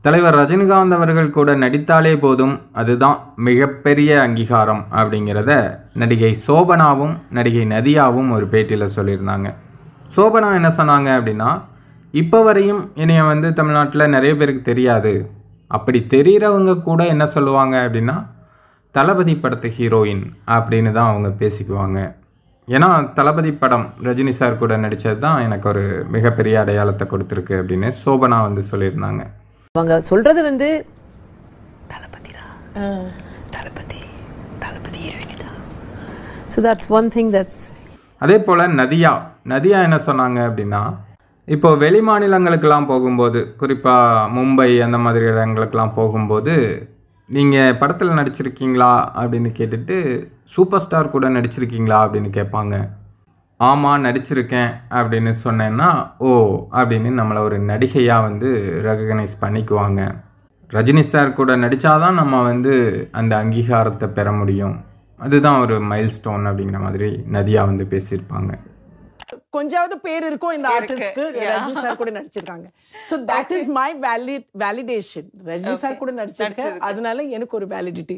தலைவர் ரஜினிகாந்த் அவர்கள் கூட நடித்தாலே போதும், அதுதான் மிகப்பெரிய அங்கீகாரம் அப்படிங்கிறத நடிகை சோபனாவும் நடிகை நதியாவும் ஒரு பேட்டியில் சொல்லியிருந்தாங்க. சோபனா என்ன சொன்னாங்க அப்படின்னா, இப்போ வரையும் என்னைய வந்து தமிழ்நாட்டில் நிறைய பேருக்கு தெரியாது, அப்படி தெரிகிறவங்க கூட என்ன சொல்லுவாங்க அப்படின்னா தளபதி படத்து ஹீரோயின் அப்படின்னு தான் அவங்க பேசிக்குவாங்க. ஏன்னா தளபதி படம் ரஜினி சார் கூட நடித்தது தான் எனக்கு ஒரு மிகப்பெரிய அடையாளத்தை கொடுத்துருக்கு அப்படின்னு சோபனா வந்து சொல்லியிருந்தாங்க. அவங்க சொல்றது வந்து தளபதிடா, தளபதி தளபதி இறங்கிடா. So that's one thing. That's அதே போல் நதியா என்ன சொன்னாங்க அப்படின்னா, இப்போ வெளி மாநிலங்களுக்கெல்லாம் போகும்போது, குறிப்பாக மும்பை அந்த மாதிரி இடங்களுக்கெல்லாம் போகும்போது, நீங்கள் படத்தில் நடிச்சிருக்கீங்களா அப்படின்னு கேட்டுட்டு, சூப்பர் ஸ்டார் கூட நடிச்சிருக்கீங்களா அப்படின்னு கேட்பாங்க. ஆமாம் நடிச்சிருக்கேன் அப்படின்னு சொன்னேன்னா, ஓ அப்படின்னு நம்மளை ஒரு நடிகையாக வந்து ரெகக்னைஸ் பண்ணிக்குவாங்க. ரஜினி சார் கூட நடித்தாதான் நம்ம வந்து அந்த அங்கீகாரத்தை பெற முடியும், அதுதான் ஒரு மைல் ஸ்டோன் அப்படிங்கிற மாதிரி நதியா வந்து பேசியிருப்பாங்க. கொஞ்சாவது பேர் இருக்கும் இந்த ஆர்டிஸ்ட்க்கு, ரஜினி சார் கூட நடிச்சிருக்காங்க. So that is my validation. Rajini sir கூட நடிச்சிருக்கேன், அதனால எனக்கு ஒரு வேலிடிட்டி இருக்கு.